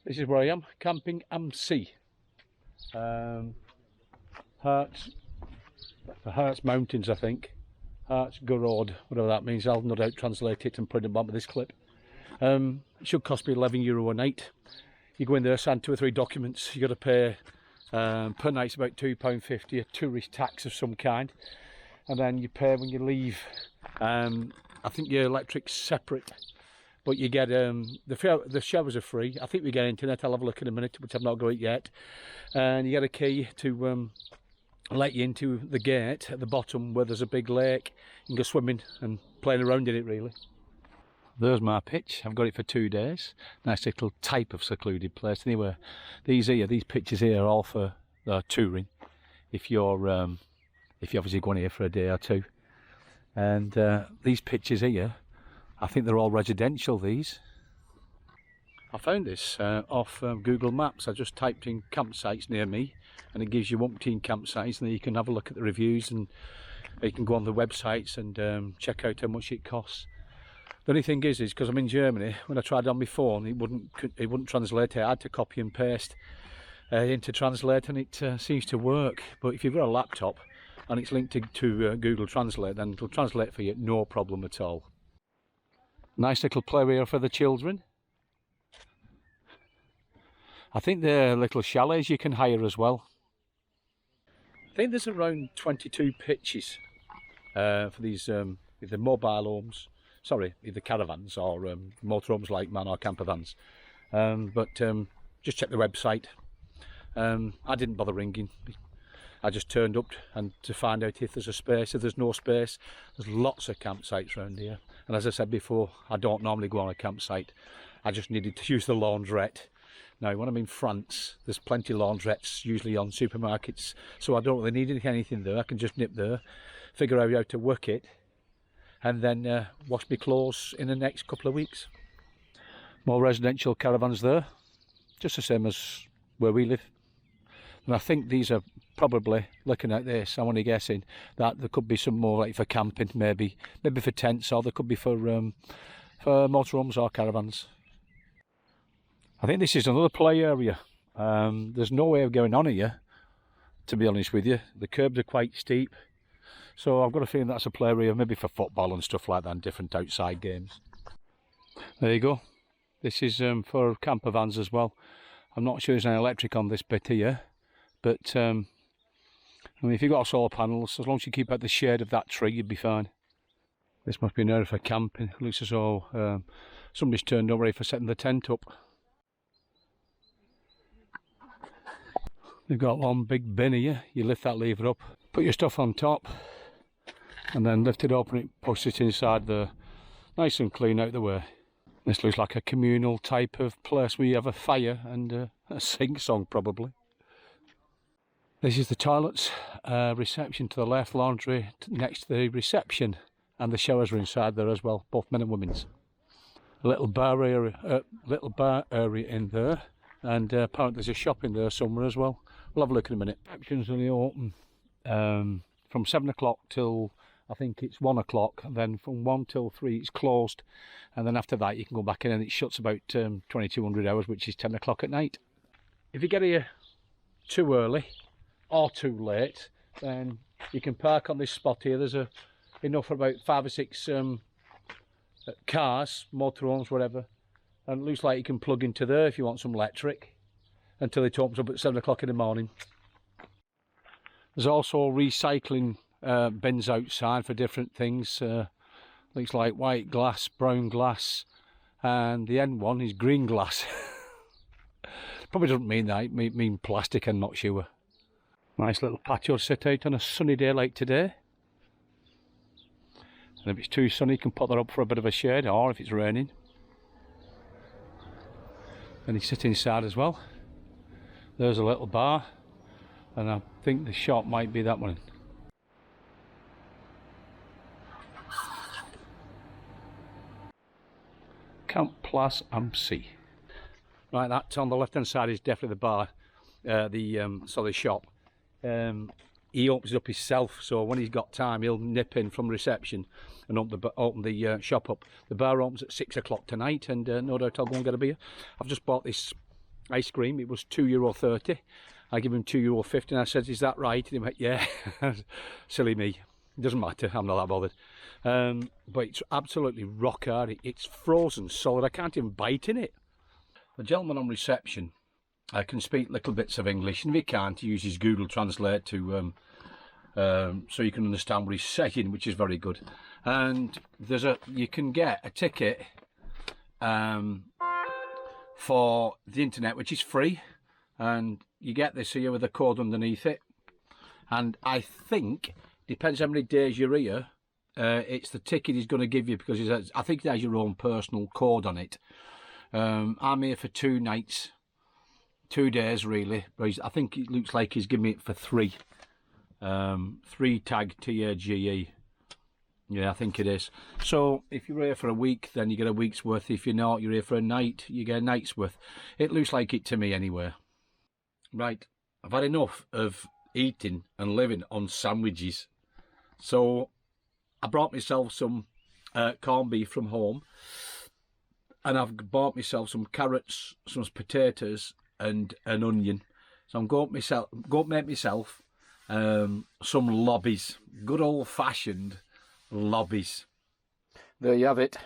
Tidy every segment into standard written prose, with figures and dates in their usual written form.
This is where I am, camping am Sea. Hertz Mountains, I think. Hertz Gorod, whatever that means. I'll no doubt translate it and put it in the bottom of this clip. It should cost me €11 a night. You go in there, sign 2 or 3 documents. You got to pay per night's about £2.50, a tourist tax of some kind, and then you pay when you leave. I think your electric's separate, but you get the showers are free. I think we get internet. I'll have a look in a minute, which I've not got it yet. And you get a key to let you into the gate at the bottom where there's a big lake. You can go swimming and playing around in it, really. There's my pitch. I've got it for 2 days. Nice little type of secluded place. Anyway, these pitches here are all for touring. If you're obviously going here for a day or two. And these pitches here, I think they're all residential, these. I found this off Google Maps. I just typed in campsites near me, and it gives you umpteen campsites, and then you can have a look at the reviews, and you can go on the websites and check out how much it costs. The only thing is because I'm in Germany, when I tried on my phone, it wouldn't translate it. I had to copy and paste into Translate, and it seems to work. But if you've got a laptop and it's linked to Google Translate, then it'll translate for you, no problem at all. Nice little play area for the children. I think they're little chalets you can hire as well. I think there's around 22 pitches for these either mobile homes, sorry, either caravans or motorhomes like man or camper vans. Just check the website. I didn't bother ringing. I just turned up and to find out if there's a space. If there's no space, there's lots of campsites around here. And as I said before, I don't normally go on a campsite. I just needed to use the laundrette. Now, when I'm in France, there's plenty of laundrettes, usually on supermarkets, so I don't really need anything there. I can just nip there, figure out how to work it, and then wash my clothes in the next couple of weeks. More residential caravans there, just the same as where we live. And I think these are probably, looking at this, I'm only guessing that there could be some more like for camping, maybe for tents, or there could be for motorhomes or caravans. I think this is another play area. There's no way of going on here, to be honest with you. The curbs are quite steep, so I've got a feeling that's a play area, maybe for football and stuff like that, and different outside games. There you go. This is for camper vans as well. I'm not sure there's any electric on this bit here, but I mean, if you've got solar panels, as long as you keep out the shade of that tree, you'd be fine. This must be an area for camping. It looks as though somebody's turned up ready for setting the tent up. They've got one big bin here. You lift that lever up, put your stuff on top, and then lift it up and it pushes it inside there. Nice and clean out the way. This looks like a communal type of place where you have a fire and a sing-song probably. This is the toilets, reception to the left, laundry next to the reception, and the showers are inside there as well, both men and women's. A little bar area in there, and apparently there's a shop in there somewhere as well. We'll have a look in a minute. Reception's only open from 7 o'clock till I think it's 1 o'clock, and then from 1 till 3 it's closed, and then after that you can go back in, and it shuts about 2200 hours, which is 10 o'clock at night. If you get here too early or too late, then you can park on this spot here. There's enough for about 5 or 6 cars, motorhomes, whatever, and it looks like you can plug into there if you want some electric until it opens up at 7 o'clock in the morning. There's also recycling bins outside for different things. Looks like white glass, brown glass, and the end one is green glass. Probably doesn't mean that, it mean plastic, I'm not sure. Nice little patio to sit out on a sunny day like today. And if it's too sunny, you can put that up for a bit of a shade, or if it's raining. And you sit inside as well. There's a little bar, and I think the shop might be that one. Camp Place am See. Right, that on the left hand side is definitely the bar, the shop. He opens it up himself, so when he's got time he'll nip in from reception and open the shop up. The bar opens at 6 o'clock tonight, and no doubt I'll go and get a beer. I've just bought this ice cream. It was €2.30. I give him €2.50 and I said, is that right? And he went, yeah. Silly me. It doesn't matter, I'm not that bothered. But it's absolutely rock hard. It's frozen solid. I can't even bite in it. The gentleman on reception can speak little bits of English, and if he can't, he uses Google Translate to so you can understand what he's saying, which is very good. And you can get a ticket for the internet, which is free, and you get this here with a code underneath it. And I think, depends how many days you're here, it's the ticket he's going to give you, because I think it has your own personal code on it. I'm here for 2 nights, 2 days really, but I think it looks like he's giving me it for 3. 3 tag TAGE. Yeah, I think it is. So if you're here for a week, then you get a week's worth. If you're not, you're here for a night, you get a night's worth. It looks like it to me anyway. Right, I've had enough of eating and living on sandwiches. So I brought myself some corned beef from home, and I've bought myself some carrots, some potatoes, and an onion. So I'm going to make myself some lobbies, good old-fashioned lobbies. There you have it,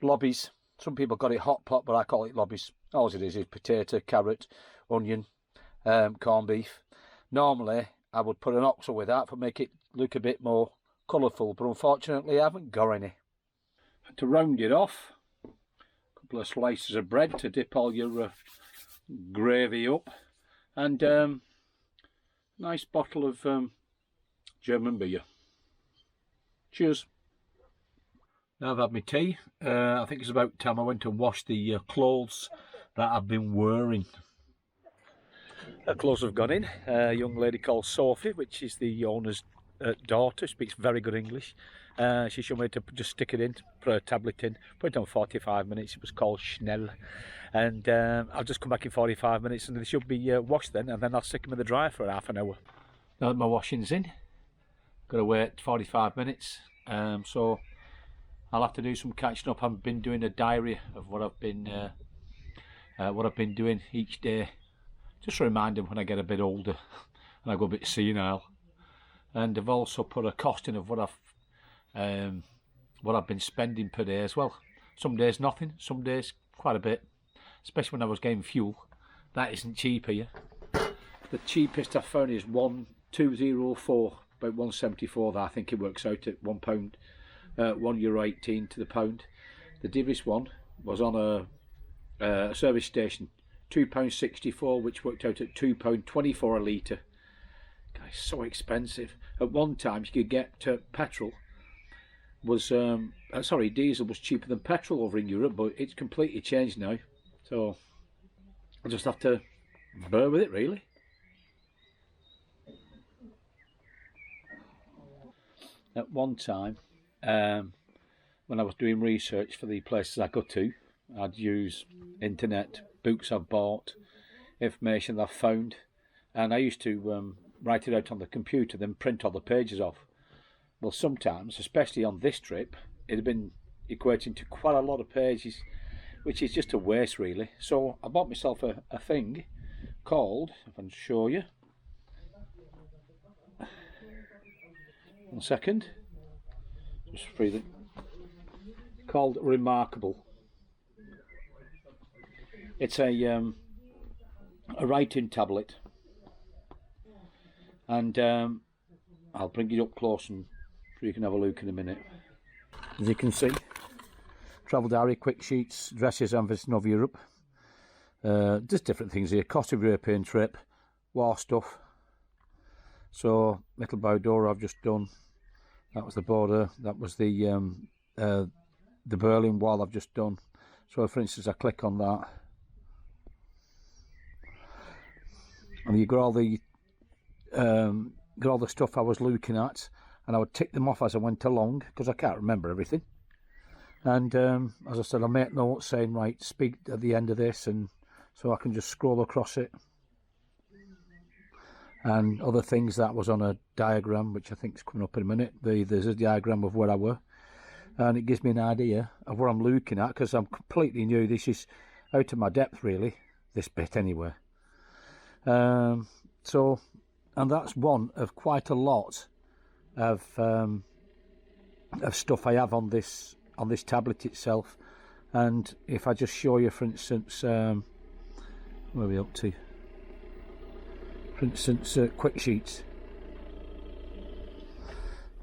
lobbies. Some people got it hot pot, but I call it lobbies. All it is potato, carrot, onion, corned beef. Normally I would put an oxo with that to make it look a bit more colourful, but unfortunately I haven't got any. To round it off, a couple of slices of bread to dip all your gravy up, and nice bottle of German beer. Cheers. Now I've had my tea. I think it's about time I went to wash the clothes that I've been wearing. Her clothes have gone in. A young lady called Sophie, which is the owner's daughter, speaks very good English. She showed me to just stick it in, put a tablet in, put it on 45 minutes. It was called Schnell. And I'll just come back in 45 minutes and they should be washed then, and then I'll stick them in the dryer for half an hour. Now that my washing's in, got to wait 45 minutes. So I'll have to do some catching up. I've been doing a diary of what I've been doing each day, just to remind them when I get a bit older and I go a bit senile. And I've also put a costing of what I've been spending per day as well. Some days nothing, some days quite a bit, especially when I was getting fuel. That isn't cheap here. The cheapest I found is 1.204, about 1.74. That I think it works out at £1, €1.18 to the pound. The dearest one was on a service station, £2.64, which worked out at £2.24 a litre. It's so expensive. At one time you could get petrol was diesel was cheaper than petrol over in Europe, but it's completely changed now. So I'll just have to bear with it really. At one time, when I was doing research for the places I go to, I'd use internet, books I've bought, information I've found, and I used to write it out on the computer, then print all the pages off. Well, sometimes, especially on this trip, it had been equating to quite a lot of pages, which is just a waste really. So I bought myself a thing called, if I can show you, 1 second, just freeze it, called Remarkable. It's a writing tablet, and I'll bring it up close and so you can have a look in a minute. As you can see, travel diary, quick sheets, addresses and visiting of Europe, just different things here, cost of European trip, war stuff. So Mittelbau door I've just done, that was the border, that was the Berlin Wall I've just done. So for instance I click on that, and you got all the stuff I was looking at, and I would tick them off as I went along because I can't remember everything. And as I said, I make notes saying right, speak at the end of this, and so I can just scroll across it. And other things that was on a diagram, which I think is coming up in a minute. There's a diagram of where I were, and it gives me an idea of what I'm looking at because I'm completely new. This is out of my depth really. this bit anyway. So, and that's one of quite a lot of stuff I have on this tablet itself. And if I just show you, for instance, where are we up to? For instance, quick sheets.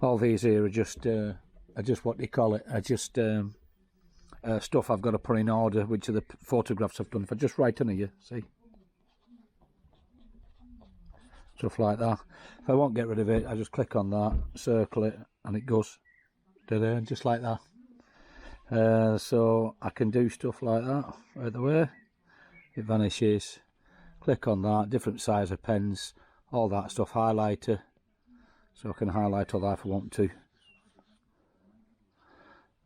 All these here are just what do you call it? Are just stuff I've got to put in order, which are the photographs I've done. If I just write on here, see, stuff like that. If I won't get rid of it, I just click on that, circle it, and it goes just like that. So I can do stuff like that right away. It vanishes. Click on that. Different size of pens, all that stuff. Highlighter, so I can highlight all that if I want to.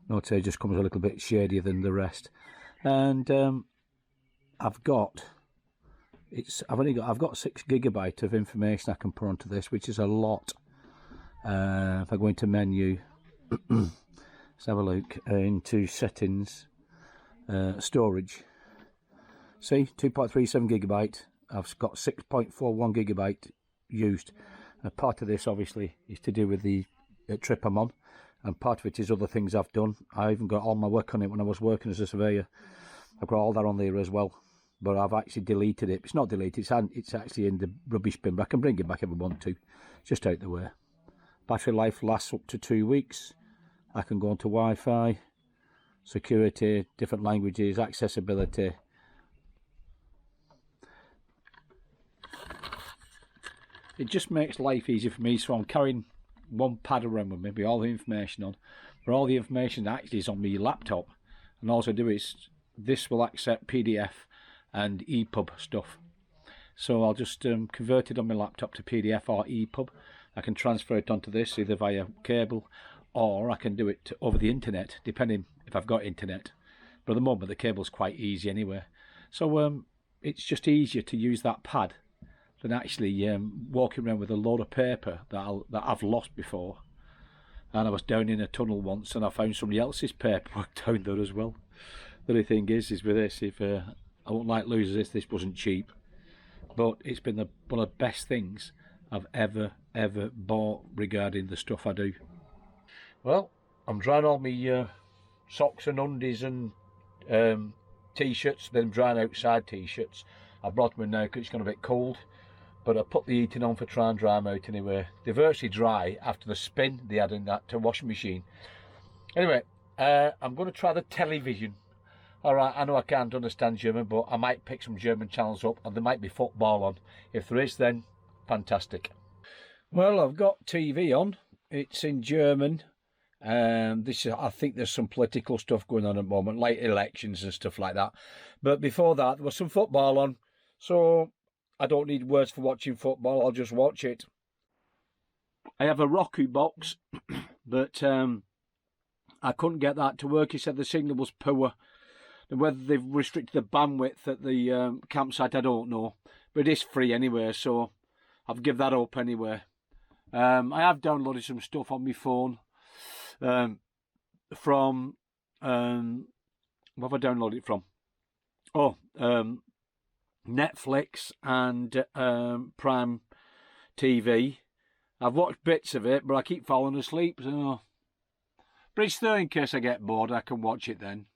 Notice it just comes a little bit shadier than the rest. And I've got 6 GB of information I can put onto this, which is a lot. If I go into menu, let's have a look into settings, storage. See, 2.37 GB. I've got 6.41 GB used. Part of this obviously is to do with the trip I'm on, and part of it is other things I've done. I even got all my work on it when I was working as a surveyor. I've got all that on there as well, but I've actually deleted it. It's not deleted, it's actually in the rubbish bin, but I can bring it back if I want to, just out the way. Battery life lasts up to 2 weeks. I can go onto Wi-Fi, security, different languages, accessibility. It just makes life easier for me, so I'm carrying one pad around with me with all the information on. But all the information actually is on my laptop. And all I do is, this will accept PDF and EPUB stuff. So I'll just convert it on my laptop to PDF or EPUB. I can transfer it onto this either via cable, or I can do it over the internet, depending if I've got internet. But at the moment the cable's quite easy anyway. So it's just easier to use that pad than actually walking around with a load of paper that I've lost before. And I was down in a tunnel once and I found somebody else's paperwork down there as well. The only thing is with this, if I won't like losing this wasn't cheap, but it's been one of the best things I've ever bought regarding the stuff I do. Well, I'm drying all my socks and undies and t-shirts, then drying outside t-shirts. I brought them in now because it's gone a bit cold, but I put the heating on for try and dry them out anyway. They're virtually dry after the spin they had in that washing machine. Anyway, I'm going to try the television. Alright, I know I can't understand German, but I might pick some German channels up and there might be football on. If there is, then fantastic. Well, I've got TV on. It's in German. I think there's some political stuff going on at the moment, like elections and stuff like that. But before that, there was some football on. So I don't need words for watching football, I'll just watch it. I have a Roku box, but I couldn't get that to work. He said the signal was poor. And whether they've restricted the bandwidth at the campsite, I don't know. But it is free anyway, so I've given that up anyway. I have downloaded some stuff on my phone from, what have I downloaded it from? Oh, Netflix and Prime TV. I've watched bits of it, but I keep falling asleep. So. But it's there in case I get bored, I can watch it then.